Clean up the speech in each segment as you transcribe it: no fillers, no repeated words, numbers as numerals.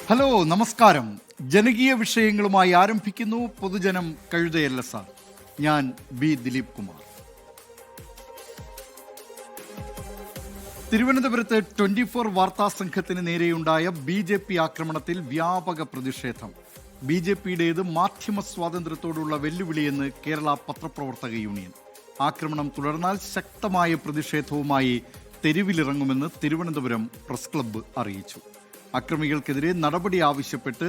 Hello, നമസ്കാരം. ജനകീയ വിഷയങ്ങളുമായി ആരംഭിക്കുന്നു പൊതുജനം കഴുതയല്ല സാർ. ഞാൻ ബി ദിലീപ് കുമാർ. തിരുവനന്തപുരത്ത് 24 വാർത്താ സംഘത്തിന് നേരെയുണ്ടായ BJP ആക്രമണത്തിൽ വ്യാപക പ്രതിഷേധം. BJPയുടേത് മാധ്യമ സ്വാതന്ത്ര്യത്തോടുള്ള വെല്ലുവിളിയെന്ന് കേരള പത്രപ്രവർത്തക യൂണിയൻ. ആക്രമണം തുടർന്നാൽ ശക്തമായ പ്രതിഷേധവുമായി തെരുവിലിറങ്ങുമെന്ന് തിരുവനന്തപുരം പ്രസ് ക്ലബ്ബ് അറിയിച്ചു. അക്രമികൾക്കെതിരെ നടപടി ആവശ്യപ്പെട്ട്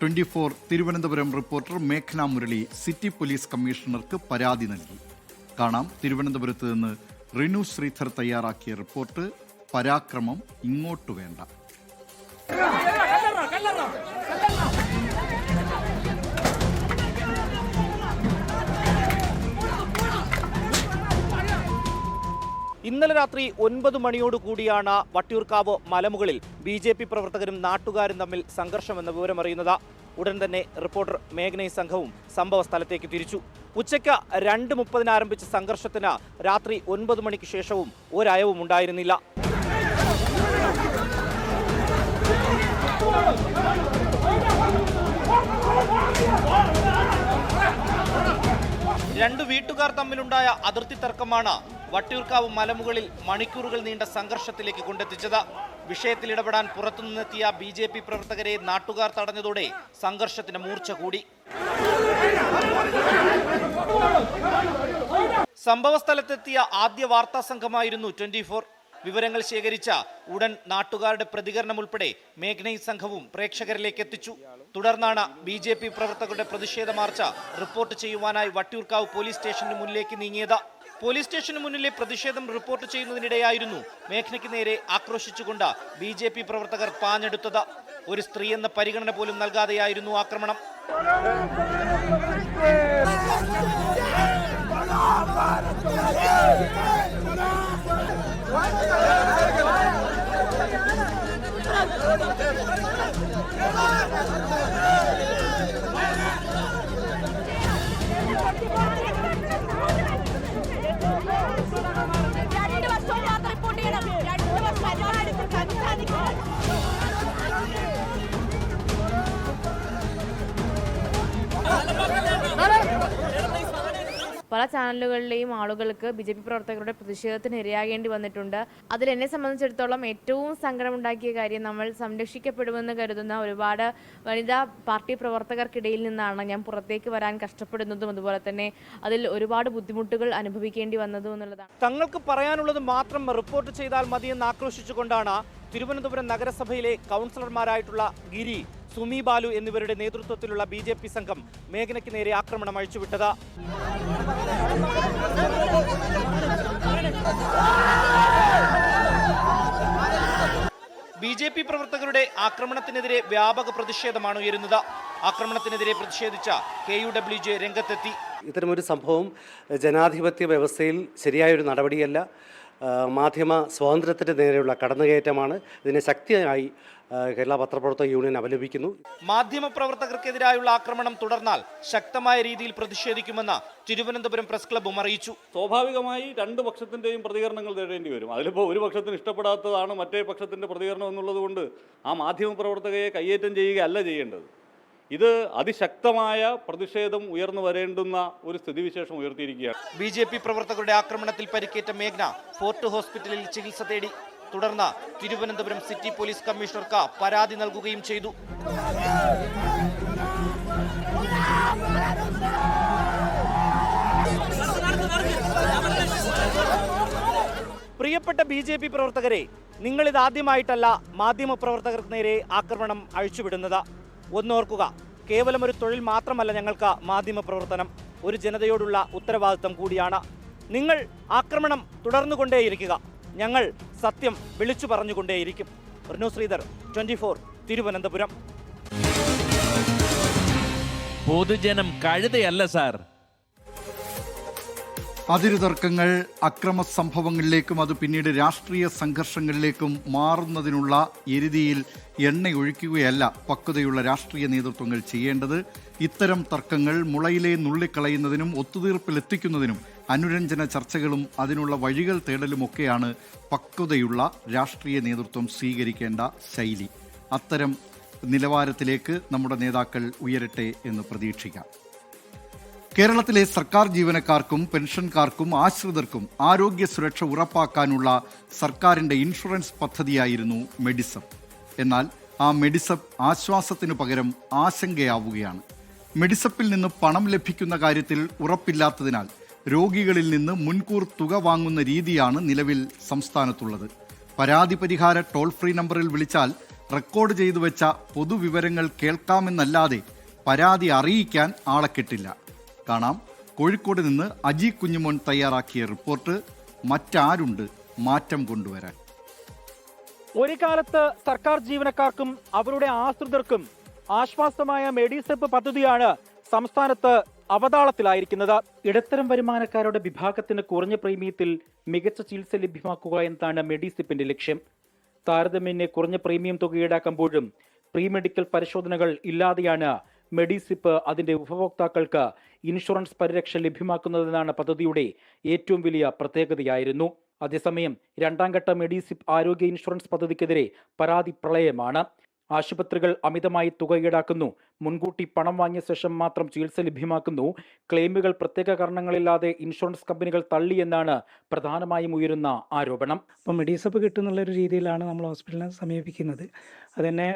24 തിരുവനന്തപുരം റിപ്പോർട്ടർ മേഘന മുരളി സിറ്റി പോലീസ് കമ്മീഷണർക്ക് പരാതി നൽകി. കാണാം തിരുവനന്തപുരത്ത് നിന്ന് റിനു ശ്രീധർ തയ്യാറാക്കിയ റിപ്പോർട്ട്. പരാക്രമം ഇങ്ങോട്ട് വേണ്ട. ഇന്നലെ രാത്രി 9 മണിയോടുകൂടിയാണ് വട്ടിയൂർക്കാവ് മലമുകളിൽ BJP പ്രവർത്തകരും നാട്ടുകാരും തമ്മിൽ സംഘർഷമെന്ന വിവരമറിയുന്നത്. ഉടൻ തന്നെ റിപ്പോർട്ടർ മേഘനയും സംഘവും സംഭവ സ്ഥലത്തേക്ക് തിരിച്ചു. ഉച്ചയ്ക്ക് 2:30 ആരംഭിച്ച സംഘർഷത്തിന് രാത്രി 9 മണിക്ക് ശേഷവും ഒരയവും ഉണ്ടായിരുന്നില്ല. രണ്ടു വീട്ടുകാർ തമ്മിലുണ്ടായ അതിർത്തി തർക്കമാണ് വട്ടിയൂർക്കാവ് മലമുകളിൽ മണിക്കൂറുകൾ നീണ്ട സംഘർഷത്തിലേക്ക് കൊണ്ടെത്തിച്ചത്. വിഷയത്തിൽ ഇടപെടാൻ പുറത്തുനിന്നെത്തിയ BJP പ്രവർത്തകരെ നാട്ടുകാർ തടഞ്ഞതോടെ സംഘർഷത്തിന് മൂർച്ച കൂടി. സംഭവസ്ഥലത്തെത്തിയ ആദ്യ വാർത്താ സംഘമായിരുന്നു 24. വിവരങ്ങൾ ശേഖരിച്ച ഉടൻ നാട്ടുകാരുടെ പ്രതികരണം ഉൾപ്പെടെ മേഘനയും സംഘവും പ്രേക്ഷകരിലേക്ക് എത്തിച്ചു. തുടർന്നാണ് BJP പ്രവർത്തകരുടെ പ്രതിഷേധ മാർച്ച് റിപ്പോർട്ട് ചെയ്യുവാനായി വട്ടിയൂർക്കാവ് പോലീസ് സ്റ്റേഷന് മുന്നിലേക്ക് നീങ്ങിയത്. പോലീസ് സ്റ്റേഷന് മുന്നിലെ പ്രതിഷേധം റിപ്പോർട്ട് ചെയ്യുന്നതിനിടെയായിരുന്നു മേഘനയ്ക്ക് നേരെ ആക്രോശിച്ചുകൊണ്ട് BJP പ്രവർത്തകർ പാഞ്ഞെടുത്തത്. ഒരു സ്ത്രീ എന്ന പരിഗണന പോലും നൽകാതെയായിരുന്നു ആക്രമണം. പല ചാനലുകളിലെയും ആളുകൾക്ക് BJP പ്രവർത്തകരുടെ പ്രതിഷേധത്തിന് ഇരയാകേണ്ടി വന്നിട്ടുണ്ട്. അതിൽ എന്നെ സംബന്ധിച്ചിടത്തോളം ഏറ്റവും സങ്കടമുണ്ടാക്കിയ കാര്യം, നമ്മൾ സംരക്ഷിക്കപ്പെടുമെന്ന് കരുതുന്ന ഒരുപാട് വനിതാ പാർട്ടി പ്രവർത്തകർക്കിടയിൽ നിന്നാണ് ഞാൻ പുറത്തേക്ക് വരാൻ കഷ്ടപ്പെടുന്നതും അതുപോലെ തന്നെ അതിൽ ഒരുപാട് ബുദ്ധിമുട്ടുകൾ അനുഭവിക്കേണ്ടി വന്നതും എന്നുള്ളതാണ്. തങ്ങൾക്ക് പറയാനുള്ളത് മാത്രം റിപ്പോർട്ട് ചെയ്താൽ മതിയെന്ന് ആക്രോശിച്ചുകൊണ്ടാണ് തിരുവനന്തപുരം നഗരസഭയിലെ കൗൺസിലർമാരായിട്ടുള്ള ഗിരി, സുമി ബാലു എന്നിവരുടെ നേതൃത്വത്തിലുള്ള BJP സംഘം മേഘനയ്ക്ക് നേരെ ആക്രമണം അഴിച്ചുവിട്ടത്. BJP പ്രവർത്തകരുടെ ആക്രമണത്തിനെതിരെ വ്യാപക പ്രതിഷേധമാണ് ഉയരുന്നത്. ആക്രമണത്തിനെതിരെ പ്രതിഷേധിച്ച KUWJ രംഗത്തെത്തി. ഇത്തരമൊരു സംഭവം ജനാധിപത്യ വ്യവസ്ഥയിൽ ശരിയായൊരു നടപടിയല്ല. മാധ്യമ സ്വാതന്ത്ര്യത്തിന് നേരെയുള്ള കടന്നുകയറ്റമാണ്. ഇതിനെ ശക്തിയായി കേരള പത്രപ്രവർത്തക യൂണിയൻ അപലപിക്കുന്നു. മാധ്യമപ്രവർത്തകർക്കെതിരായുള്ള ആക്രമണം തുടർന്നാൽ ശക്തമായ രീതിയിൽ പ്രതിഷേധിക്കുമെന്ന് തിരുവനന്തപുരം പ്രസ് ക്ലബ്ബും അറിയിച്ചു. സ്വാഭാവികമായി രണ്ട് പക്ഷത്തിൻ്റെയും പ്രതികരണങ്ങൾ തേടേണ്ടി വരും. അതിലിപ്പോൾ ഒരു പക്ഷത്തിന് ഇഷ്ടപ്പെടാത്തതാണ് മറ്റേ പക്ഷത്തിൻ്റെ പ്രതികരണം എന്നുള്ളത് കൊണ്ട് ആ മാധ്യമപ്രവർത്തകയെ കയ്യേറ്റം ചെയ്യുകയല്ല ചെയ്യേണ്ടത്. ഇത് അതിശക്തമായ പ്രതിഷേധം ഉയർന്നു വരേണ്ടുന്ന ഒരു സ്ഥിതിവിശേഷം ഉയർത്തിയിരിക്കുകയാണ്. BJP പ്രവർത്തകരുടെ ആക്രമണത്തിൽ പരിക്കേറ്റ മേഘ്ന ഫോർട്ട് ഹോസ്പിറ്റലിൽ ചികിത്സ തേടി. തുടർന്ന് തിരുവനന്തപുരം സിറ്റി പോലീസ് കമ്മീഷണർക്ക് പരാതി നൽകുകയും ചെയ്തു. പ്രിയപ്പെട്ട BJP പ്രവർത്തകരെ, നിങ്ങളിതാദ്യമായിട്ടല്ല മാധ്യമപ്രവർത്തകർക്ക് നേരെ ആക്രമണം അഴിച്ചുവിടുന്നത്. ഒന്നോർക്കുക, കേവലം ഒരു തൊഴിൽ മാത്രമല്ല ഞങ്ങൾക്ക് മാധ്യമപ്രവർത്തനം, ഒരു ജനതയോടുള്ള ഉത്തരവാദിത്തം കൂടിയാണ്. നിങ്ങൾ ആക്രമണം തുടർന്നുകൊണ്ടേയിരിക്കുക, ഞങ്ങൾ സത്യം വിളിച്ചു പറഞ്ഞുകൊണ്ടേയിരിക്കും. റിനു ശ്രീധർ, 24 തിരുവനന്തപുരം. പൊതുജനം കഴുതയല്ല സാർ. അതിരുതർക്കങ്ങൾ അക്രമ സംഭവങ്ങളിലേക്കും അത് പിന്നീട് രാഷ്ട്രീയ സംഘർഷങ്ങളിലേക്കും മാറുന്നതിനുള്ള എരുതിയിൽ എണ്ണയൊഴിക്കുകയല്ല പക്വതയുള്ള രാഷ്ട്രീയ നേതൃത്വങ്ങൾ ചെയ്യേണ്ടത്. ഇത്തരം തർക്കങ്ങൾ മുളയിലെ നുള്ളിക്കളയുന്നതിനും ഒത്തുതീർപ്പിലെത്തിക്കുന്നതിനും അനുരഞ്ജന ചർച്ചകളും അതിനുള്ള വഴികൾ തേടലുമൊക്കെയാണ് പക്വതയുള്ള രാഷ്ട്രീയ നേതൃത്വം സ്വീകരിക്കേണ്ട ശൈലി. അത്തരം നിലവാരത്തിലേക്ക് നമ്മുടെ നേതാക്കൾ ഉയരട്ടെ എന്ന് പ്രതീക്ഷിക്കാം. കേരളത്തിലെ സർക്കാർ ജീവനക്കാർക്കും പെൻഷൻകാർക്കും ആശ്രിതർക്കും ആരോഗ്യ സുരക്ഷ ഉറപ്പാക്കാനുള്ള സർക്കാരിൻ്റെ ഇൻഷുറൻസ് പദ്ധതിയായിരുന്നു മെഡിസപ്പ്. എന്നാൽ ആ മെഡിസപ്പ് ആശ്വാസത്തിനു പകരം ആശങ്കയാവുകയാണ്. മെഡിസപ്പിൽ നിന്ന് പണം ലഭിക്കുന്ന കാര്യത്തിൽ ഉറപ്പില്ലാത്തതിനാൽ രോഗികളിൽ നിന്ന് മുൻകൂർ തുക വാങ്ങുന്ന രീതിയാണ് നിലവിൽ സംസ്ഥാനത്തുള്ളത്. പരാതി പരിഹാര ടോൾ ഫ്രീ നമ്പറിൽ വിളിച്ചാൽ റെക്കോർഡ് ചെയ്തു വെച്ച പൊതുവിവരങ്ങൾ കേൾക്കാമെന്നല്ലാതെ പരാതി അറിയിക്കാൻ ആളെ കിട്ടില്ല. കാണാം, കോഴിക്കോട് നിന്ന് അജി കുഞ്ഞുമോൻ തയ്യാറാക്കിയ റിപ്പോർട്ട്. മറ്റാരുണ്ട് മാറ്റം കൊണ്ടുവരാൻ? ഒരു കാലത്ത് സർക്കാർ ജീവനക്കാർക്കും അവരുടെ ആശ്രിതർക്കും ആശ്വാസമായ മെഡിസെപ്പ് പദ്ധതിയാണ് സംസ്ഥാനത്ത് അവതാളത്തിലായിരിക്കുന്നത്. ഇടത്തരം വരുമാനക്കാരുടെ വിഭാഗത്തിന് കുറഞ്ഞ പ്രീമിയത്തിൽ മികച്ച ചികിത്സ ലഭ്യമാക്കുക എന്നതാണ് മെഡിസെപ്പിന്റെ ലക്ഷ്യം. താരതമ്യേന കുറഞ്ഞ പ്രീമിയം തുക ഈടാക്കുമ്പോഴും പ്രീ മെഡിക്കൽ പരിശോധനകൾ ഇല്ലാതെയാണ് മെഡിസിപ്പ് അതിന്റെ ഉപഭോക്താക്കൾക്ക് ഇൻഷുറൻസ് പരിരക്ഷ ലഭ്യമാക്കുന്നതെന്നാണ് പദ്ധതിയുടെ ഏറ്റവും വലിയ പ്രത്യേകതയായിരുന്നു. അതേസമയം രണ്ടാം ഘട്ട മെഡിസിപ്പ് ആരോഗ്യ ഇൻഷുറൻസ് പദ്ധതിക്കെതിരെ പരാതി പ്രളയമാണ്. ആശുപത്രികൾ അമിതമായി തുക ഈടാക്കുന്നു, മുൻകൂട്ടി പണം വാങ്ങിയ ശേഷം മാത്രം ചികിത്സ ലഭ്യമാക്കുന്നു, ക്ലെയിമുകൾ പ്രത്യേക കാരണങ്ങളില്ലാതെ ഇൻഷുറൻസ് കമ്പനികൾ തള്ളിയെന്നാണ് പ്രധാനമായും ഉയരുന്ന ആരോപണം. ഇപ്പം മെഡിസപ്പ് കിട്ടുന്നുള്ളൊരു രീതിയിലാണ് നമ്മൾ ഹോസ്പിറ്റലിനെ സമീപിക്കുന്നത്. അതുതന്നെ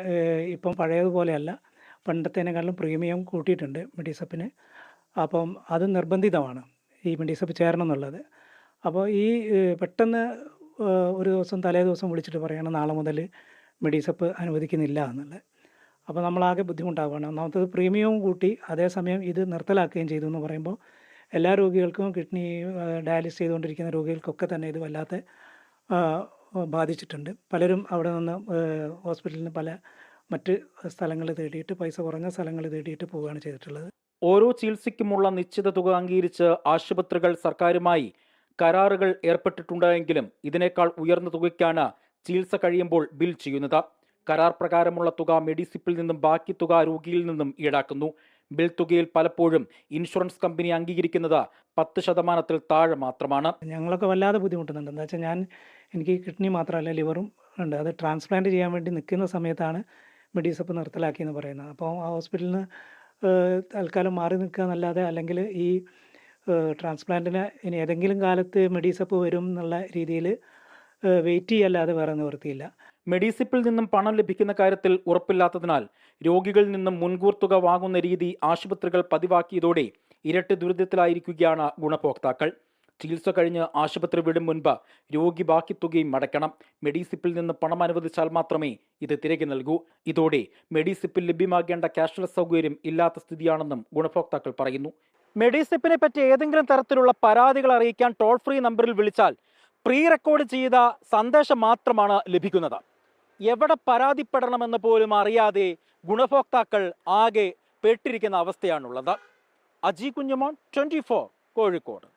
ഇപ്പം പഴയതുപോലെയല്ല, പണ്ടത്തേനേക്കാളും പ്രീമിയം കൂട്ടിയിട്ടുണ്ട് മെഡിസപ്പിന്. അപ്പം അത് നിർബന്ധിതമാണ് ഈ മെഡിസപ്പ് ചേരണം എന്നുള്ളത്. അപ്പോൾ ഈ പെട്ടെന്ന് ഒരു ദിവസം തലേ ദിവസം വിളിച്ചിട്ട് പറയണം നാളെ മുതൽ മെഡിസപ്പ് അനുവദിക്കുന്നില്ല എന്നുള്ളത്. അപ്പോൾ നമ്മളാകെ ബുദ്ധിമുട്ടാവുകയാണ്. ഒന്നാമത്തത് പ്രീമിയവും കൂട്ടി, അതേസമയം ഇത് നിർത്തലാക്കുകയും ചെയ്തു എന്ന് പറയുമ്പോൾ എല്ലാ രോഗികൾക്കും, കിഡ്നി ഡയാലിസിസ് ചെയ്തുകൊണ്ടിരിക്കുന്ന രോഗികൾക്കൊക്കെ തന്നെ ഇത് വല്ലാതെ ബാധിച്ചിട്ടുണ്ട്. പലരും അവിടെ നിന്ന് ഹോസ്പിറ്റലിൽ നിന്ന് പല മറ്റ് സ്ഥലങ്ങൾ തേടിയിട്ട്, പൈസ കുറഞ്ഞ സ്ഥലങ്ങൾ തേടിയിട്ട് പോവുകയാണ് ചെയ്തിട്ടുള്ളത്. ഓരോ ചികിത്സയ്ക്കുമുള്ള നിശ്ചിത തുക അംഗീകരിച്ച് ആശുപത്രികൾ സർക്കാരുമായി കരാറുകൾ ഏർപ്പെട്ടിട്ടുണ്ടെങ്കിലും ഇതിനേക്കാൾ ഉയർന്ന തുകയ്ക്കാണ് ചികിത്സ കഴിയുമ്പോൾ ബിൽ ചെയ്യുന്നത്. കരാർ പ്രകാരമുള്ള തുക മെഡിസിപ്പിൽ നിന്നും ബാക്കി തുക രോഗിയിൽ നിന്നും ഈടാക്കുന്നു. ബിൽ തുകയിൽ പലപ്പോഴും ഇൻഷുറൻസ് കമ്പനി അംഗീകരിക്കുന്നത് 10% താഴെ മാത്രമാണ്. ഞങ്ങളൊക്കെ വല്ലാതെ ബുദ്ധിമുട്ടുന്നുണ്ട്. എന്താ വെച്ചാൽ എനിക്ക് കിഡ്നി മാത്രമല്ല ലിവറും ഉണ്ട്. അത് ട്രാൻസ്പ്ലാന്റ് ചെയ്യാൻ വേണ്ടി നിൽക്കുന്ന സമയത്താണ് മെഡിസപ്പ് നിർത്തലാക്കിയെന്ന് പറയുന്നത്. അപ്പോൾ ആ ഹോസ്പിറ്റലിൽ നിന്ന് തൽക്കാലം മാറി നിൽക്കുക എന്നല്ലാതെ, അല്ലെങ്കിൽ ഈ ട്രാൻസ്പ്ലാന്റിന് ഇനി ഏതെങ്കിലും കാലത്ത് മെഡിസപ്പ് വരും എന്നുള്ള രീതിയിൽ വെയിറ്റ് ചെയ്യല്ലാതെ വേറെ നിവൃത്തിയില്ല. മെഡിസിപ്പിൽ നിന്നും പണം ലഭിക്കുന്ന കാര്യത്തിൽ ഉറപ്പില്ലാത്തതിനാൽ രോഗികളിൽ നിന്നും മുൻകൂർ തുക വാങ്ങുന്ന രീതി ആശുപത്രികൾ പതിവാക്കിയതോടെ ഇരട്ടി ദുരിതത്തിലായിരിക്കുകയാണ് ഗുണഭോക്താക്കൾ. ചികിത്സ കഴിഞ്ഞ് ആശുപത്രി വിടും മുൻപ് രോഗി ബാക്കി തുകയും അടയ്ക്കണം. മെഡിസിപ്പിൽ നിന്ന് പണം അനുവദിച്ചാൽ മാത്രമേ ഇത് തിരികെ നൽകൂ. ഇതോടെ മെഡിസിപ്പിൽ ലഭ്യമാകേണ്ട ക്യാഷ്ലെസ് സൗകര്യം ഇല്ലാത്ത സ്ഥിതിയാണെന്നും ഗുണഭോക്താക്കൾ പറയുന്നു. മെഡിസിപ്പിനെ പറ്റി ഏതെങ്കിലും തരത്തിലുള്ള പരാതികൾ അറിയിക്കാൻ ടോൾ ഫ്രീ നമ്പറിൽ വിളിച്ചാൽ പ്രീ റെക്കോർഡ് ചെയ്ത സന്ദേശം മാത്രമാണ് ലഭിക്കുന്നത്. എവിടെ പരാതിപ്പെടണമെന്ന് പോലും അറിയാതെ ഗുണഭോക്താക്കൾ ആകെ പെട്ടിരിക്കുന്ന അവസ്ഥയാണുള്ളത്. അജി കുഞ്ഞുമോൻ, 24 കോഴിക്കോട്.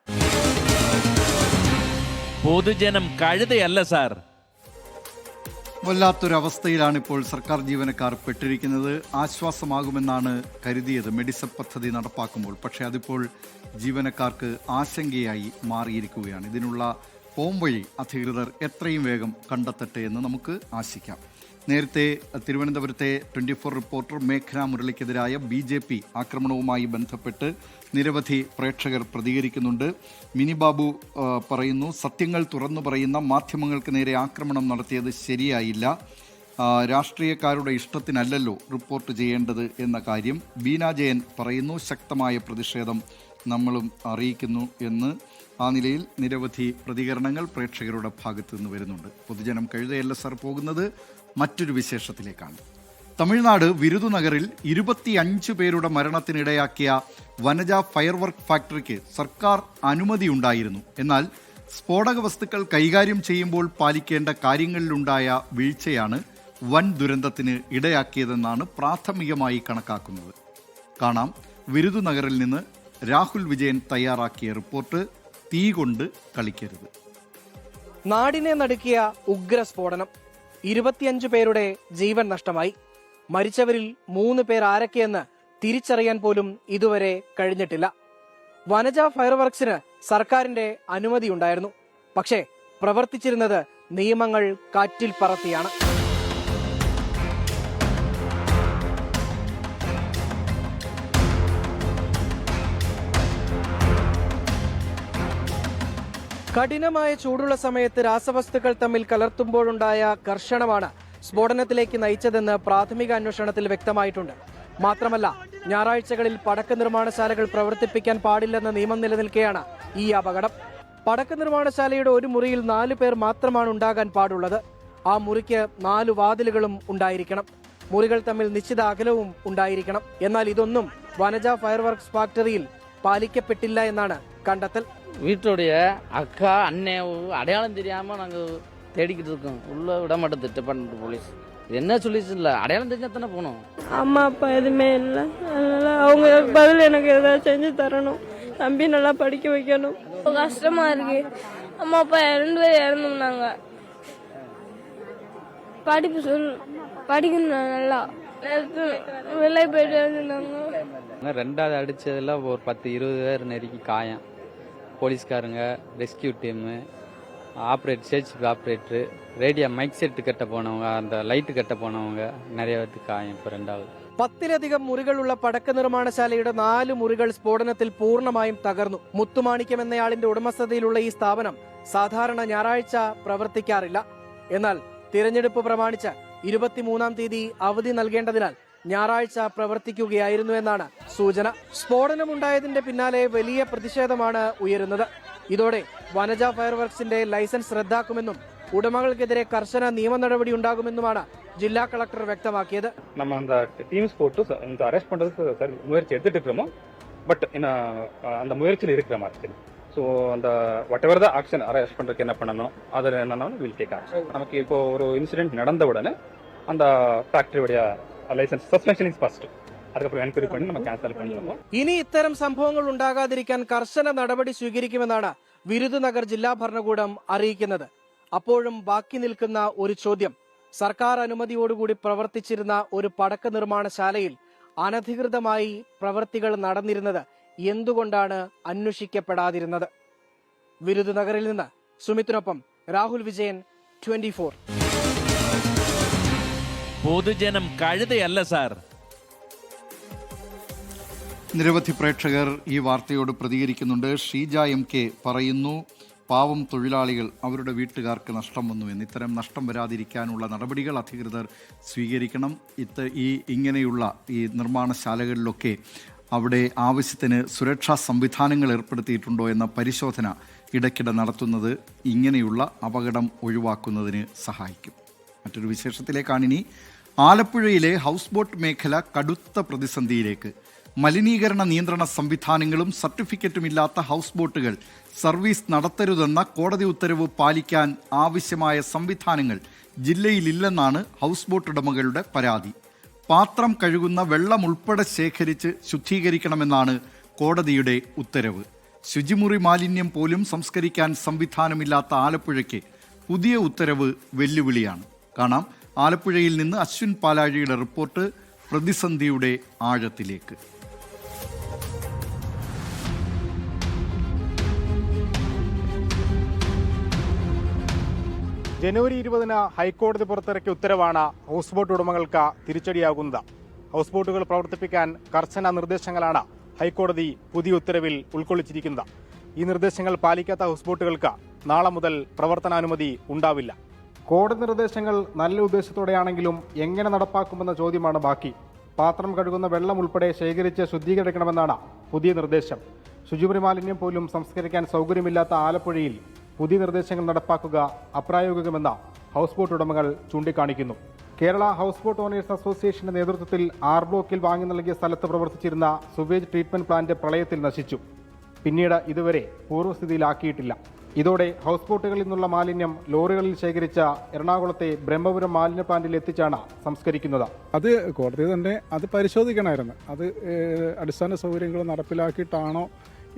പൊതുജനം കഴുതയല്ല സാർ. വല്ലാത്തൊരവസ്ഥയിലാണ് ഇപ്പോൾ സർക്കാർ ജീവനക്കാർ പെട്ടിരിക്കുന്നത്. ആശ്വാസമാകുമെന്നാണ് കരുതിയത് മെഡിസപ്പ് പദ്ധതി നടപ്പാക്കുമ്പോൾ. പക്ഷേ അതിപ്പോൾ ജീവനക്കാർക്ക് ആശങ്കയായി മാറിയിരിക്കുകയാണ്. ഇതിനുള്ള പോംവഴി അധികൃതർ എത്രയും വേഗം കണ്ടെത്തട്ടെ എന്ന് നമുക്ക് ആശിക്കാം. നേരത്തെ തിരുവനന്തപുരത്തെ 24 റിപ്പോർട്ടർ മേഘന മുരളിക്കെതിരായ BJP ആക്രമണവുമായി ബന്ധപ്പെട്ട് നിരവധി പ്രേക്ഷകർ പ്രതികരിക്കുന്നുണ്ട്. മിനി ബാബു പറയുന്നു, സത്യങ്ങൾ തുറന്നു പറയുന്ന മാധ്യമങ്ങൾക്ക് നേരെ ആക്രമണം നടത്തിയത് ശരിയായില്ല. രാഷ്ട്രീയക്കാരുടെ ഇഷ്ടത്തിനല്ലല്ലോ റിപ്പോർട്ട് ചെയ്യേണ്ടത് എന്ന കാര്യം. ബീന ജയൻ പറയുന്നു, ശക്തമായ പ്രതിഷേധം നമ്മളും അറിയിക്കുന്നു എന്ന്. ആ നിലയിൽ നിരവധി പ്രതികരണങ്ങൾ പ്രേക്ഷകരുടെ ഭാഗത്തു നിന്ന് വരുന്നുണ്ട്. പൊതുജനം കഴുതയല്ല സാർ പോകുന്നത് മറ്റൊരു വിശേഷത്തിലേക്കാണ്. തമിഴ്നാട് വിരുദുനഗറിൽ 25 പേരുടെ മരണത്തിനിടയാക്കിയ വനജ ഫയർ വർക്ക് ഫാക്ടറിക്ക് സർക്കാർ അനുമതിയുണ്ടായിരുന്നു. എന്നാൽ സ്ഫോടക വസ്തുക്കൾ കൈകാര്യം ചെയ്യുമ്പോൾ പാലിക്കേണ്ട കാര്യങ്ങളിലുണ്ടായ വീഴ്ചയാണ് വൻ ദുരന്തത്തിന് ഇടയാക്കിയതെന്നാണ് പ്രാഥമികമായി കണക്കാക്കുന്നത്. കാണാം, വിരുദുനഗറിൽ നിന്ന് രാഹുൽ വിജയൻ തയ്യാറാക്കിയ റിപ്പോർട്ട്. തീ കൊണ്ട് കളിക്കരുത്. നാടിനെ നടുക്കിയ ഉഗ്ര സ്ഫോടനം. 25 പേരുടെ ജീവൻ നഷ്ടമായി. മരിച്ചവരിൽ 3 പേർ ആരൊക്കെയെന്ന് തിരിച്ചറിയാൻ പോലും ഇതുവരെ കഴിഞ്ഞിട്ടില്ല. വനജ ഫയർവർക്സിന് സർക്കാരിന്റെ അനുമതിയുണ്ടായിരുന്നു. പക്ഷേ പ്രവർത്തിച്ചിരുന്നത് നിയമങ്ങൾ കാറ്റിൽ പറത്തിയാണ്. കഠിനമായ ചൂടുള്ള സമയത്ത് രാസവസ്തുക്കൾ തമ്മിൽ കലർത്തുമ്പോഴുണ്ടായ ഘർഷണമാണ് സ്ഫോടനത്തിലേക്ക് നയിച്ചതെന്ന് പ്രാഥമിക അന്വേഷണത്തിൽ വ്യക്തമായിട്ടുണ്ട്. മാത്രമല്ല, ഞായറാഴ്ചകളിൽ പടക്ക നിർമ്മാണശാലകൾ പ്രവർത്തിപ്പിക്കാൻ പാടില്ലെന്ന നിയമം നിലനിൽക്കെയാണ് ഈ അപകടം. പടക്ക നിർമ്മാണശാലയുടെ ഒരു മുറിയിൽ 4 പേർ മാത്രമാണ് ഉണ്ടാകാൻ പാടുള്ളത്. ആ മുറിക്ക് 4 വാതിലുകളും ഉണ്ടായിരിക്കണം. മുറികൾ തമ്മിൽ നിശ്ചിത അകലവും ഉണ്ടായിരിക്കണം. എന്നാൽ ഇതൊന്നും വനജ ഫയർ വർക്ക്സ് ഫാക്ടറിയിൽ പാലിക്കപ്പെട്ടില്ല എന്നാണ് കണ്ടെത്തൽ. வீட்டுடைய அக்கா அண்ணன் அடையாளம் தெரியாம நாங்க தேடிக்கிட்டு இருக்கோம். உள்ள விட மாட்டேன் திட்டப்பட்டு போலீஸ். இது என்ன சொல்லிச்சு இல்லை, அடையாளம் தெரிஞ்சா தானே போகணும். அம்மா அப்பா எதுவுமே இல்லை, அதனால அவங்க பதில் எனக்கு ஏதாவது செஞ்சு தரணும். தம்பி நல்லா படிக்க வைக்கணும். கஷ்டமா இருக்கு. அம்மா அப்பா 2 பேர் இறந்துனாங்க. படிக்கணும் நல்லா வெளியே போயிட்டு இருந்தாங்க. 2வது அடிச்சதுல ஒரு 10-20 பேர் நெருக்கி காயம். போலீஸ்காரங்க, rescue team, search operator, radio mic set கட்ட போனவங்க, அந்த லைட்டு கட்ட போனவங்க நிறைய பேருக்கு காயம். இப்போ 2வது 10-ലധികം മുറികളുള്ള പടക്ക നിർമ്മാണശാലയുടെ 4 മുറികൾ സ്ഫോടനത്തിൽ പൂർണ്ണമായും തകർന്നു. മുത്തുമാണിക്യം എന്നയാളിന്റെ ഉടമസ്ഥതയിലുള്ള ഈ സ്ഥാപനം സാധാരണ ഞായറാഴ്ച പ്രവർത്തിക്കാറില്ല. എന്നാൽ തിരഞ്ഞെടുപ്പ് പ്രമാണിച്ച് 23-ാം തീയതി അവധി നൽകേണ്ടതിനാൽ ഞായറാഴ്ച പ്രവർത്തിക്കുകയായിരുന്നു എന്നാണ് സൂചന. സ്ഫോടനമുണ്ടായതിന്റെ പിന്നാലെ വലിയ പ്രതിഷേധമാണ് ഉയരുന്നത്. ഇതോടെ വനജ ഫയർ വർക്സിന്റെ ലൈസൻസ് റദ്ദാക്കുമെന്നും ഉടമകൾക്കെതിരെ കർശന നിയമ നടപടി ഉണ്ടാകുമെന്നുമാണ് ജില്ലാ കളക്ടർ വ്യക്തമാക്കിയത്. நம்ம அந்த டீம்ஸ் போட்டு இந்த அரெஸ்ட் பண்றதுக்கு சார் முயற்சி எடுத்துட்டு இருக்கோம். பட் அந்த முயற்சியில் இருக்கிற மாதிரி. ஸோ அந்த what ever the action arrest பண்றதுக்கு என்ன பண்ணணும் அதில் என்னன்னா வில் டேக் ஆக்ஷன். நமக்கு இப்போ ஒரு இன்சிடென்ட் நடந்த உடனே அந்த ஃபேக்டரியுடைய ലൈസൻസ് സസ്പെൻഷൻ ഈസ് ഫസ്റ്റ്. അതുക്കப்புறம் എൻക്വയറി பண்ணி நம்ம ക്യാൻസൽ பண்ணிடுவோம். ഇനി ഇത്തരം സംഭവങ്ങൾ ഉണ്ടാകാതിരിക്കാൻ കർശന നടപടി സ്വീകരിക്കുമെന്നാണ് വിരുദുനഗർ ജില്ലാ ഭരണകൂടം അറിയിക്കുന്നത്. അപ്പോഴും ബാക്കി നിൽക്കുന്ന ഒരു ചോദ്യം, സർക്കാർ അനുമതിയോടുകൂടി പ്രവർത്തിച്ചിരുന്ന ഒരു പടക്ക നിർമ്മാണശാലയിൽ അനധികൃതമായി പ്രവൃത്തികൾ നടന്നിരുന്നത് എന്തുകൊണ്ടാണ് അന്വേഷിക്കപ്പെടാതിരുന്നത്? വിരുദുനഗറിൽ നിന്ന് സുമിത്തിനൊപ്പം രാഹുൽ വിജയൻ, 24. പൊതുജനം കഴുതയല്ല സാർ. നിരവധി പ്രേക്ഷകർ ഈ വാർത്തയോട് പ്രതികരിക്കുന്നുണ്ട്. ഷീജ MK പറയുന്നു, പാവം തൊഴിലാളികൾ, അവരുടെ വീട്ടുകാർക്ക് നഷ്ടം വന്നുവെന്ന്. ഇത്തരം നഷ്ടം വരാതിരിക്കാനുള്ള നടപടികൾ അധികൃതർ സ്വീകരിക്കണം. ഇങ്ങനെയുള്ള ഈ നിർമ്മാണശാലകളിലൊക്കെ അവിടെ ആവശ്യത്തിന് സുരക്ഷാ സംവിധാനങ്ങൾ ഏർപ്പെടുത്തിയിട്ടുണ്ടോ എന്ന പരിശോധന ഇടയ്ക്കിടെ നടത്തുന്നത് ഇങ്ങനെയുള്ള അപകടം ഒഴിവാക്കുന്നതിന് സഹായിക്കും. മറ്റൊരു വിശേഷത്തിലേക്കാണിനി. ആലപ്പുഴയിലെ ഹൗസ് ബോട്ട് മേഖല കടുത്ത പ്രതിസന്ധിയിലേക്ക്. മലിനീകരണ നിയന്ത്രണ സംവിധാനങ്ങളും സർട്ടിഫിക്കറ്റുമില്ലാത്ത ഹൗസ് ബോട്ടുകൾ സർവീസ് നടത്തരുതെന്ന കോടതി ഉത്തരവ് പാലിക്കാൻ ആവശ്യമായ സംവിധാനങ്ങൾ ജില്ലയിലില്ലെന്നാണ് ഹൗസ് ബോട്ട് ഉടമകളുടെ പരാതി. പാത്രം കഴുകുന്ന വെള്ളം ഉൾപ്പെടെ ശേഖരിച്ച് ശുദ്ധീകരിക്കണമെന്നാണ് കോടതിയുടെ ഉത്തരവ്. ശുചിമുറി മാലിന്യം പോലും സംസ്കരിക്കാൻ സംവിധാനമില്ലാത്ത ആലപ്പുഴയ്ക്ക് പുതിയ ഉത്തരവ് വെല്ലുവിളിയാണ്. കാണാം ആലപ്പുഴയിൽ നിന്ന് അശ്വിൻ പാലാഴിയുടെ റിപ്പോർട്ട്. പ്രതിസന്ധിയുടെ ആഴത്തിലേക്ക്. ജനുവരി 20-ന് ഹൈക്കോടതി പുറത്തിറക്കിയ ഉത്തരവാണ് ഹൗസ് ബോട്ട് ഉടമകൾക്ക് തിരിച്ചടിയാകുന്നത്. ഹൗസ് ബോട്ടുകൾ പ്രവർത്തിപ്പിക്കാൻ കർശന നിർദ്ദേശങ്ങളാണ് ഹൈക്കോടതി പുതിയ ഉത്തരവിൽ ഉൾക്കൊള്ളിച്ചിരിക്കുന്നത്. ഈ നിർദ്ദേശങ്ങൾ പാലിക്കാത്ത ഹൗസ് ബോട്ടുകൾക്ക് നാളെ മുതൽ പ്രവർത്തനാനുമതി ഉണ്ടാവില്ല. കോടതി നിർദ്ദേശങ്ങൾ നല്ല ഉദ്ദേശത്തോടെയാണെങ്കിലും എങ്ങനെ നടപ്പാക്കുമെന്ന ചോദ്യമാണ് ബാക്കി. പാത്രം കഴുകുന്ന വെള്ളം ഉൾപ്പെടെ ശേഖരിച്ച് ശുദ്ധീകരിക്കണമെന്നാണ് പുതിയ നിർദ്ദേശം. ശുചിമുറി മാലിന്യം പോലും സംസ്കരിക്കാൻ സൗകര്യമില്ലാത്ത ആലപ്പുഴയിൽ പുതിയ നിർദ്ദേശങ്ങൾ നടപ്പാക്കുക അപ്രായോഗികമെന്ന് ഹൗസ് ബോട്ട് ഉടമകൾ ചൂണ്ടിക്കാണിക്കുന്നു. കേരള ഹൗസ് ബോട്ട് ഓണേഴ്സ് അസോസിയേഷന്റെ നേതൃത്വത്തിൽ R ബ്ലോക്കിൽ വാങ്ങി നൽകിയ സ്ഥലത്ത് പ്രവർത്തിച്ചിരുന്ന സുവേജ് ട്രീറ്റ്മെന്റ് പ്ലാന്റ് പ്രളയത്തിൽ നശിച്ചു. പിന്നീട് ഇതുവരെ പൂർവ്വസ്ഥിതിയിലാക്കിയിട്ടില്ല. ഇതോടെ ഹൗസ് ബോട്ടുകളിൽ നിന്നുള്ള മാലിന്യം ലോറികളിൽ ശേഖരിച്ച എറണാകുളത്തെ ബ്രഹ്മപുരം മാലിന്യ പ്ലാന്റിൽ എത്തിച്ചാണ് സംസ്കരിക്കുന്നത്. അത് കോടതി തന്നെ അത് പരിശോധിക്കണമായിരുന്നു. അത് അടിസ്ഥാന സൗകര്യങ്ങൾ നടപ്പിലാക്കിയിട്ടാണോ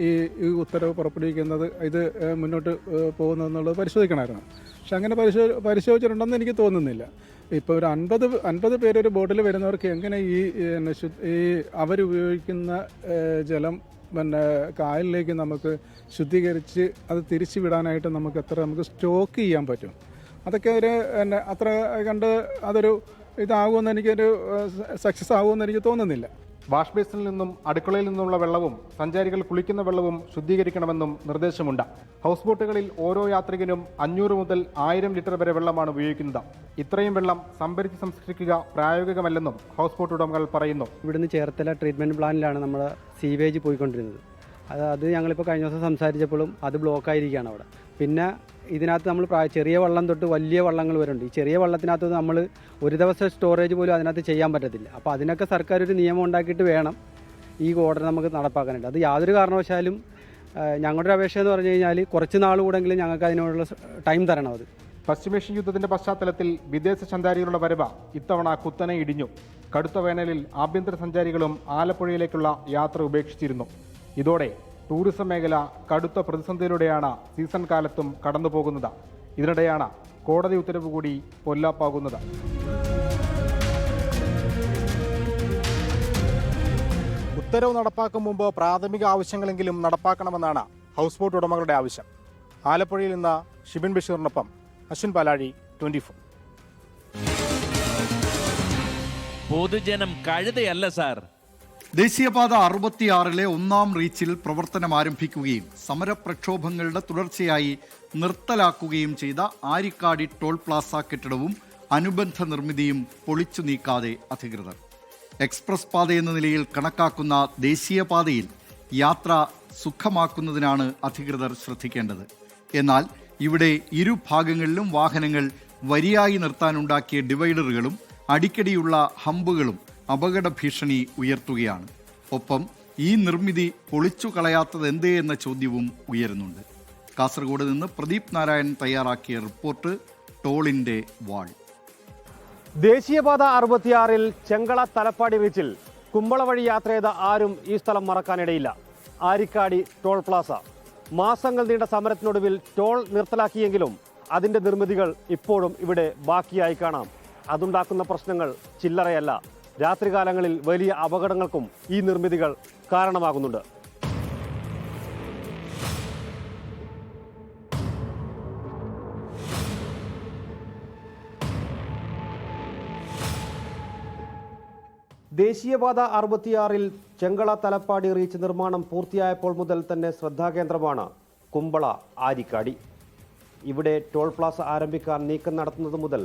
ഈ ഉത്തരവ് പുറപ്പെടുവിക്കുന്നത്, ഇത് മുന്നോട്ട് പോകുന്നതെന്നുള്ളത് പരിശോധിക്കണമായിരുന്നു. പക്ഷെ അങ്ങനെ പരിശോധിച്ചിട്ടുണ്ടെന്ന് എനിക്ക് തോന്നുന്നില്ല. ഇപ്പോൾ ഒരു 50 പേരൊരു ബോട്ടിൽ വരുന്നവർക്ക് എങ്ങനെ ഈ അവരുപയോഗിക്കുന്ന ജലം കായലിലേക്ക് നമുക്ക് ശുദ്ധീകരിച്ച് അത് തിരിച്ചു വിടാനായിട്ട് നമുക്ക് സ്റ്റോക്ക് ചെയ്യാൻ പറ്റും? അതൊക്കെ അത്ര കണ്ട് അതൊരു ഇതാകുമെന്ന് എനിക്കൊരു സക്സസ് ആകുമെന്ന് എനിക്ക് തോന്നുന്നില്ല. വാഷ് ബേസിനിൽ നിന്നും അടുക്കളയിൽ നിന്നുള്ള വെള്ളവും സഞ്ചാരികൾ കുളിക്കുന്ന വെള്ളവും ശുദ്ധീകരിക്കണമെന്നും നിർദ്ദേശമുണ്ട്. ഹൗസ് ബോട്ടുകളിൽ ഓരോ യാത്രികനും 500 മുതൽ 1000 ലിറ്റർ വരെ വെള്ളമാണ് ഉപയോഗിക്കുന്നത്. ഇത്രയും വെള്ളം സംഭരിച്ച് സംസ്കരിക്കുക പ്രായോഗികമല്ലെന്നും ഹൗസ് ബോട്ട് ഉടമകൾ പറയുന്നു. ഇവിടുന്ന് ചേർത്തല ട്രീറ്റ്മെൻറ്റ് പ്ലാന്റിലാണ് നമ്മുടെ സീവേജ് പോയിക്കൊണ്ടിരുന്നത്. അത് ഞങ്ങളിപ്പോൾ കഴിഞ്ഞ ദിവസം സംസാരിച്ചപ്പോഴും അത് ബ്ലോക്കായിരിക്കുകയാണ് അവിടെ. പിന്നെ ഇതിനകത്ത് നമ്മൾ ചെറിയ വള്ളം തൊട്ട് വലിയ വള്ളങ്ങൾ വരുന്നുണ്ട്. ഈ ചെറിയ വള്ളത്തിനകത്ത് നമ്മൾ ഒരു ദിവസം സ്റ്റോറേജ് പോലും അതിനകത്ത് ചെയ്യാൻ പറ്റത്തില്ല. അപ്പോൾ അതിനൊക്കെ സർക്കാർ ഒരു നിയമം ഉണ്ടാക്കിയിട്ട് വേണം ഈ ഓർഡർ നമുക്ക് നടപ്പാക്കാനായിട്ട്. അത് യാതൊരു കാരണവശാലും ഞങ്ങളുടെ അപേക്ഷ എന്ന് പറഞ്ഞു കഴിഞ്ഞാൽ കുറച്ച് നാൾ കൂടെങ്കിലും ഞങ്ങൾക്ക് അതിനുള്ള ടൈം തരണം. അത് പശ്ചിമേഷ്യൻ യുദ്ധത്തിന്റെ പശ്ചാത്തലത്തിൽ വിദേശ സഞ്ചാരികളുടെ വരവ് ഇത്തവണ കുത്തനെ ഇടിഞ്ഞു. കടുത്ത വേനലിൽ ആഭ്യന്തര സഞ്ചാരികളും ആലപ്പുഴയിലേക്കുള്ള യാത്ര ഉപേക്ഷിച്ചിരുന്നു. ഇതോടെ ടൂറിസം മേഖല കടുത്ത പ്രതിസന്ധിയിലൂടെയാണ് സീസൺ കാലത്തും കടന്നുപോകുന്നത്. ഇതിനിടെയാണ് കോടതി ഉത്തരവ് കൂടി പൊല്ലാപ്പാകുന്നത്. ഉത്തരവ് നടപ്പാക്കും മുമ്പ് പ്രാഥമിക ആവശ്യങ്ങളെങ്കിലും നടപ്പാക്കണമെന്നാണ് ഹൗസ് ബോട്ട് ഉടമകളുടെ ആവശ്യം. ആലപ്പുഴയിൽ നിന്ന് ഷിബിൻ ബഷീറിനൊപ്പം അശ്വിൻ പാലാഴി, 24. പൊതുജനം കഴുതയല്ല സാർ. ദേശീയപാത 66-ലെ 1-ാം റീച്ചിൽ പ്രവർത്തനം ആരംഭിക്കുകയും സമരപ്രക്ഷോഭങ്ങളുടെ തുടർച്ചയായി നിർത്തലാക്കുകയും ചെയ്ത ആരിക്കാടി ടോൾ പ്ലാസ കെട്ടിടവും അനുബന്ധ നിർമ്മിതിയും പൊളിച്ചു നീക്കാതെ അധികൃതർ. എക്സ്പ്രസ് പാതയെന്ന നിലയിൽ കണക്കാക്കുന്ന ദേശീയപാതയിൽ യാത്ര സുഖമാക്കുന്നതിനാണ് അധികൃതർ ശ്രദ്ധിക്കേണ്ടത്. എന്നാൽ ഇവിടെ ഇരുഭാഗങ്ങളിലും വാഹനങ്ങൾ വരിയായി നിർത്താനുണ്ടാക്കിയ ഡിവൈഡറുകളും അടിക്കടിയുള്ള ഹമ്പുകളും അപകട ഭീഷണി ഉയർത്തുകയാണ്. ഒപ്പം ഈ നിർമ്മിതി പൊളിച്ചു കളയാത്തത് എന്തേ എന്ന ചോദ്യവും ഉയരുന്നുണ്ട്. കാസർഗോഡ് നിന്ന് പ്രദീപ് നാരായൺ തയ്യാറാക്കിയ റിപ്പോർട്ട് ടോളിന്റെ വാൾ. ദേശീയപാത 66-ൽ ചെങ്കള തലപ്പാടി റീച്ചിൽ കുമ്പള വഴി യാത്ര ചെയ്ത ആരും ഈ സ്ഥലം മറക്കാനിടയില്ല. Arikkady toll Plaza. മാസങ്ങൾ നീണ്ട സമരത്തിനൊടുവിൽ ടോൾ നിർത്തലാക്കിയെങ്കിലും അതിന്റെ നിർമ്മിതികൾ ഇപ്പോഴും ഇവിടെ ബാക്കിയായി കാണാം. അതുണ്ടാക്കുന്ന പ്രശ്നങ്ങൾ ചില്ലറയല്ല. രാത്രികാലങ്ങളിൽ വലിയ അപകടങ്ങൾക്കും ഈ നിർമ്മിതികൾ കാരണമാകുന്നുണ്ട്. ദേശീയപാത 66-ൽ ചെങ്കള തലപ്പാടി റീച്ച് നിർമ്മാണം പൂർത്തിയായപ്പോൾ മുതൽ തന്നെ ശ്രദ്ധാകേന്ദ്രമാണ് കുമ്പള ആരിക്കാടി. ഇവിടെ ടോൾ പ്ലാസ ആരംഭിക്കാൻ നീക്കം നടത്തുന്നത് മുതൽ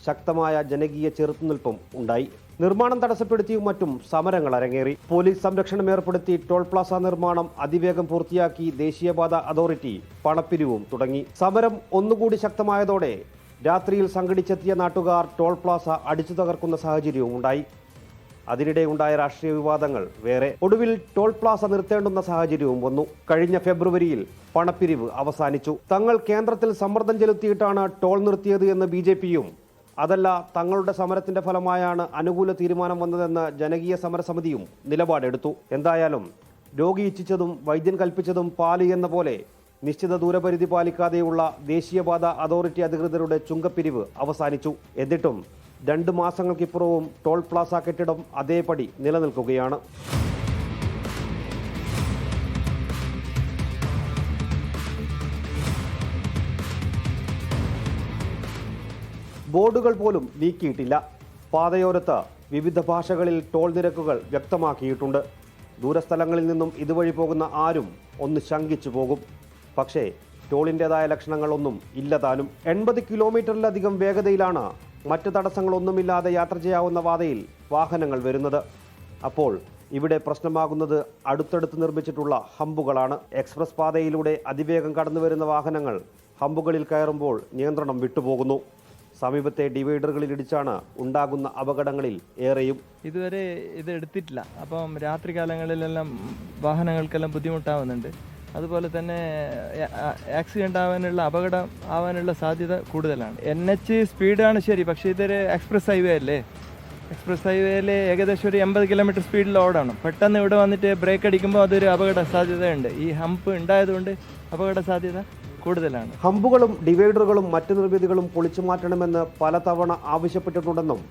ശക്തമായ ജനകീയ ചെറുത്തുനിൽപ്പും ഉണ്ടായി. നിർമ്മാണം തടസ്സപ്പെടുത്തിയും മറ്റും സമരങ്ങൾ അരങ്ങേറി. പോലീസ് സംരക്ഷണം ഏർപ്പെടുത്തി ടോൾ പ്ലാസ നിർമ്മാണം അതിവേഗം പൂർത്തിയാക്കി ദേശീയപാത അതോറിറ്റി പണപ്പിരിവും തുടങ്ങി. സമരം ഒന്നുകൂടി ശക്തമായതോടെ രാത്രിയിൽ സംഘടിച്ചെത്തിയ നാട്ടുകാർ ടോൾ പ്ലാസ അടിച്ചു തകർക്കുന്ന സാഹചര്യവും ഉണ്ടായി. അതിനിടെ ഉണ്ടായ രാഷ്ട്രീയ വിവാദങ്ങൾ വേറെ. ഒടുവിൽ ടോൾ പ്ലാസ നിർത്തേണ്ടുന്ന സാഹചര്യവും വന്നു. കഴിഞ്ഞ ഫെബ്രുവരിയിൽ പണപ്പിരിവ് അവസാനിച്ചു. തങ്ങൾ കേന്ദ്രത്തിൽ സമ്മർദ്ദം ചെലുത്തിയിട്ടാണ് ടോൾ നിർത്തിയത് എന്ന് BJPയും അതല്ല തങ്ങളുടെ സമരത്തിന്റെ ഫലമായാണ് അനുകൂല തീരുമാനം വന്നതെന്ന് ജനകീയ സമരസമിതിയും നിലപാടെടുത്തു. എന്തായാലും രോഗി ഇച്ഛിച്ചതും വൈദ്യൻ കൽപ്പിച്ചതും പാല് എന്ന പോലെ നിശ്ചിത ദൂരപരിധി പാലിക്കാതെയുള്ള ദേശീയപാത അതോറിറ്റി അധികൃതരുടെ ചുങ്കപ്പിരിവ് അവസാനിച്ചു. എന്നിട്ടും 2 മാസങ്ങൾക്കിപ്പുറവും ടോൾ പ്ലാസ കെട്ടിടം അതേപടി നിലനിൽക്കുകയാണ്. ബോർഡുകൾ പോലും നീക്കിയിട്ടില്ല. പാതയോരത്ത് വിവിധ ഭാഷകളിൽ ടോൾ നിരക്കുകൾ വ്യക്തമാക്കിയിട്ടുണ്ട്. ദൂരസ്ഥലങ്ങളിൽ നിന്നും ഇതുവഴി പോകുന്ന ആരും ഒന്ന് ശങ്കിച്ചു പോകും. പക്ഷേ ടോളിൻ്റെതായ ലക്ഷണങ്ങളൊന്നും ഇല്ലതാനും. 80 കിലോമീറ്ററിലധികം വേഗതയിലാണ് മറ്റ് തടസ്സങ്ങളൊന്നുമില്ലാതെ യാത്ര ചെയ്യാവുന്ന പാതയിൽ വാഹനങ്ങൾ വരുന്നത്. അപ്പോൾ ഇവിടെ പ്രശ്നമാകുന്നത് അടുത്തടുത്ത് നിർമ്മിച്ചിട്ടുള്ള ഹമ്പുകളാണ്. എക്സ്പ്രസ് പാതയിലൂടെ അതിവേഗം കടന്നുവരുന്ന വാഹനങ്ങൾ ഹമ്പുകളിൽ കയറുമ്പോൾ നിയന്ത്രണം വിട്ടുപോകുന്നു. സമീപത്തെ ഡിവൈഡറുകളിൽ ഇടിച്ചാണ് ഉണ്ടാകുന്ന അപകടങ്ങളിൽ ഏറെയും. ഇതുവരെ ഇത് എടുത്തിട്ടില്ല. അപ്പം രാത്രി കാലങ്ങളിലെല്ലാം വാഹനങ്ങൾക്കെല്ലാം ബുദ്ധിമുട്ടാവുന്നുണ്ട്. അതുപോലെ തന്നെ ആക്സിഡൻ്റ് ആവാനുള്ള അപകടം ആവാനുള്ള സാധ്യത കൂടുതലാണ്. NH സ്പീഡാണ് ശരി, പക്ഷേ ഇതൊരു എക്സ്പ്രസ് ഹൈവേ അല്ലേ. എക്സ്പ്രസ് ഹൈവേയിൽ ഏകദേശം ഒരു 80 കിലോമീറ്റർ സ്പീഡിൽ ഓടണം. പെട്ടെന്ന് ഇവിടെ വന്നിട്ട് ബ്രേക്ക് അടിക്കുമ്പോൾ അതൊരു അപകട സാധ്യതയുണ്ട്. ഈ ഹമ്പ് ഉണ്ടായതുകൊണ്ട് അപകട സാധ്യത കൂടുതലാണ്. ഹമ്പുകളും ഡിവൈഡറുകളും മറ്റു നിർമ്മിതികളും പൊളിച്ചു മാറ്റണമെന്ന് പലതവണ ആവശ്യപ്പെട്ടിട്ടുണ്ടെന്നും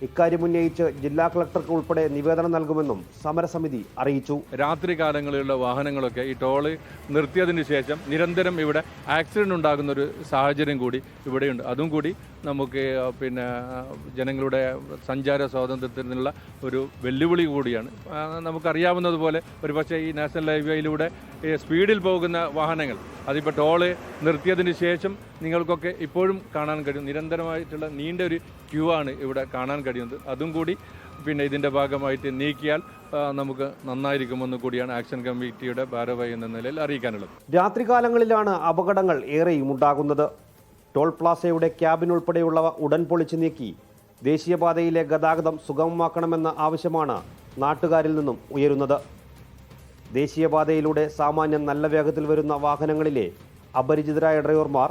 ഇക്കാര്യം ഉന്നയിച്ച് ജില്ലാ കളക്ടർക്ക് ഉൾപ്പെടെ നിവേദനം നൽകുമെന്നും സമരസമിതി അറിയിച്ചു. രാത്രി കാലങ്ങളിലുള്ള വാഹനങ്ങളൊക്കെ ഈ ടോള് നിർത്തിയതിന് ശേഷം നിരന്തരം ഇവിടെ ആക്സിഡന്റ് ഉണ്ടാകുന്ന ഒരു സാഹചര്യം കൂടി ഇവിടെയുണ്ട്. അതും കൂടി നമുക്ക് പിന്നെ ജനങ്ങളുടെ സഞ്ചാര സ്വാതന്ത്ര്യത്തിനുള്ള ഒരു വെല്ലുവിളി കൂടിയാണ്. നമുക്കറിയാവുന്നതുപോലെ ഒരുപക്ഷെ ഈ നാഷണൽ ഹൈവേയിലൂടെ സ്പീഡിൽ പോകുന്ന വാഹനങ്ങൾ അതിപ്പോൾ ടോള് നിർത്തിയതിന് ശേഷം നിങ്ങൾക്കൊക്കെ ഇപ്പോഴും കാണാൻ കഴിയും. നിരന്തരമായിട്ടുള്ള നീണ്ട ഒരു ക്യൂ ആണ് ഇവിടെ കാണാൻ കഴിയുന്നത്. അതും കൂടി പിന്നെ ഇതിൻ്റെ ഭാഗമായിട്ട് നീക്കിയാൽ നമുക്ക് നന്നായിരിക്കുമെന്ന് കൂടിയാണ് ആക്ഷൻ കമ്മിറ്റിയുടെ ഭാരവാഹി എന്ന നിലയിൽ അറിയിക്കാനുള്ളത്. രാത്രികാലങ്ങളിലാണ് അപകടങ്ങൾ ഏറെയും ഉണ്ടാകുന്നത്. ടോൾ പ്ലാസയുടെ ക്യാബിൻ ഉൾപ്പെടെയുള്ളവ ഉടൻ പൊളിച്ചു നീക്കി ദേശീയപാതയിലെ ഗതാഗതം സുഗമമാക്കണമെന്ന ആവശ്യമാണ് നാട്ടുകാരിൽ നിന്നും ഉയരുന്നത്. ദേശീയപാതയിലൂടെ സാമാന്യം നല്ല വേഗത്തിൽ വരുന്ന വാഹനങ്ങളിലെ അപരിചിതരായ ഡ്രൈവർമാർ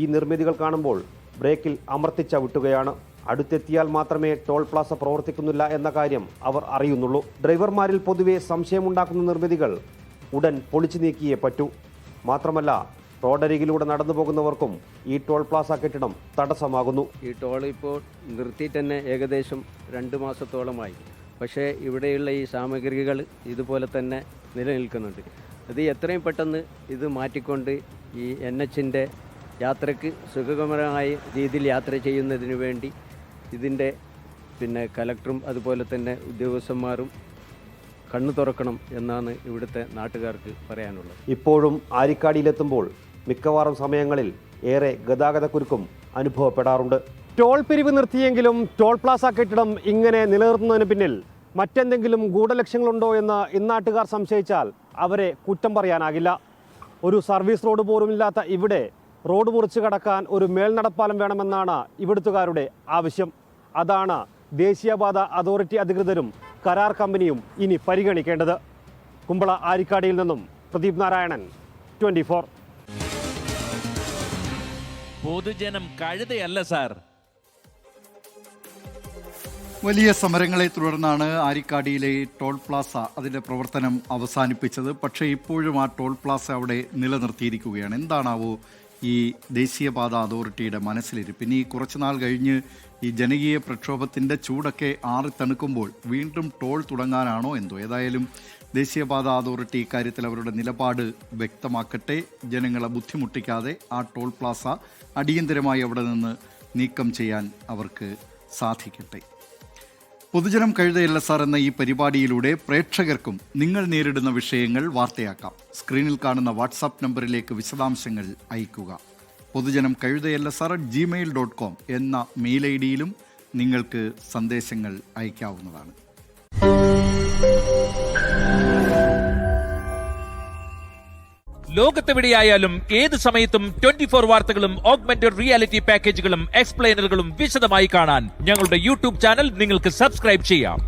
ഈ നിർമ്മിതികൾ കാണുമ്പോൾ ബ്രേക്കിൽ അമർത്തിച്ചവിട്ടുകയാണ്. അടുത്തെത്തിയാൽ മാത്രമേ ടോൾ പ്ലാസ പ്രവർത്തിക്കുന്നില്ല എന്ന കാര്യം അവർ അറിയുന്നുള്ളൂ. ഡ്രൈവർമാരിൽ പൊതുവെ സംശയമുണ്ടാക്കുന്ന നിർമ്മിതികൾ ഉടൻ പൊളിച്ചു നീക്കിയേ പറ്റൂ. മാത്രമല്ല റോഡരികിലൂടെ നടന്നു പോകുന്നവർക്കും ഈ ടോൾ പ്ലാസ കെട്ടിടം തടസ്സമാകുന്നു. ഈ ടോൾ ഇപ്പോൾ നിർത്തിയിട്ട് തന്നെ ഏകദേശം 2 മാസത്തോളമായി. പക്ഷേ ഇവിടെയുള്ള ഈ സാമഗ്രികൾ ഇതുപോലെ തന്നെ നിലനിൽക്കുന്നുണ്ട്. ഇത് എത്രയും പെട്ടെന്ന് ഇത് മാറ്റിക്കൊണ്ട് ഈ NHന്റെ യാത്രയ്ക്ക് സുഖകരമായ രീതിയിൽ യാത്ര ചെയ്യുന്നതിന് വേണ്ടി ഇതിൻ്റെ കലക്ടറും അതുപോലെ തന്നെ ഉദ്യോഗസ്ഥന്മാരും കണ്ണു തുറക്കണം എന്നാണ് ഇവിടുത്തെ നാട്ടുകാർക്ക് പറയാനുള്ളത്. ഇപ്പോഴും ആരിക്കാടിയിലെത്തുമ്പോൾ മിക്കവാറും സമയങ്ങളിൽ ഏറെ ഗതാഗതക്കുരുക്കും അനുഭവപ്പെടാറുണ്ട്. ടോൾ പിരിവ് നിർത്തിയെങ്കിലും ടോൾ പ്ലാസ കെട്ടിടം ഇങ്ങനെ നിലനിർത്തുന്നതിന് പിന്നിൽ മറ്റെന്തെങ്കിലും ഗൂഢലക്ഷ്യങ്ങളുണ്ടോ എന്ന് ഇന്നാട്ടുകാർ സംശയിച്ചാൽ അവരെ കുറ്റം പറയാനാകില്ല. ഒരു സർവീസ് റോഡ് പോലുമില്ലാത്ത ഇവിടെ റോഡ് മുറിച്ച് കടക്കാൻ ഒരു മേൽനടപ്പാലം വേണമെന്നാണ് ഇവിടുത്തുകാരുടെ ആവശ്യം. അതാണ് ദേശീയപാത അതോറിറ്റി അധികൃതരും കരാർ കമ്പനിയും ഇനി പരിഗണിക്കേണ്ടത്. കുമ്പള ആരിക്കാടിയിൽ നിന്നും പ്രദീപ് നാരായണൻ, 24. പൊതുജനം കഴുതയല്ല സാർ. വലിയ സമരങ്ങളെ തുടർന്നാണ് ആരിക്കാടിയിലെ ടോൾ പ്ലാസ അതിൻ്റെ പ്രവർത്തനം അവസാനിപ്പിച്ചത്. പക്ഷേ ഇപ്പോഴും ആ ടോൾ പ്ലാസ അവിടെ നിലനിർത്തിയിരിക്കുകയാണ്. എന്താണാവോ ഈ ദേശീയപാത അതോറിറ്റിയുടെ മനസ്സിലിരിപ്പ്? ഇനി കുറച്ചുനാൾ കഴിഞ്ഞ് ഈ ജനകീയ പ്രക്ഷോഭത്തിൻ്റെ ചൂടൊക്കെ ആറിത്തണുക്കുമ്പോൾ വീണ്ടും ടോൾ തുടങ്ങാനാണോ എന്തോ? ഏതായാലും ദേശീയപാത അതോറിറ്റി ഇക്കാര്യത്തിൽ അവരുടെ നിലപാട് വ്യക്തമാക്കട്ടെ. ജനങ്ങളെ ബുദ്ധിമുട്ടിക്കാതെ ആ ടോൾ പ്ലാസ അടിയന്തരമായി അവിടെ നിന്ന് നീക്കം ചെയ്യാൻ അവർക്ക് സാധിക്കട്ടെ. പൊതുജനം കഴുതയല്ല സാർ എന്ന ഈ പരിപാടിയിലൂടെ പ്രേക്ഷകർക്കും നിങ്ങൾ നേരിടുന്ന വിഷയങ്ങൾ വാർത്തയാക്കാം. സ്ക്രീനിൽ കാണുന്ന വാട്സാപ്പ് നമ്പറിലേക്ക് വിശദാംശങ്ങൾ അയയ്ക്കുക. പൊതുജനം കഴുതയല്ല സാർ @gmail.com എന്ന മെയിൽ ഐഡിയിലും നിങ്ങൾക്ക് സന്ദേശങ്ങൾ അയക്കാവുന്നതാണ്. ലോകത്തെവിടെയായാലും ഏത് സമയത്തും 24 വാർത്തകളും ഓഗ്മെന്റഡ് റിയാലിറ്റി പാക്കേജുകളും എക്സ്പ്ലെയിനറുകളും വിശദമായി കാണാൻ ഞങ്ങളുടെ യൂട്യൂബ് ചാനൽ നിങ്ങൾക്ക് സബ്സ്ക്രൈബ് ചെയ്യാം.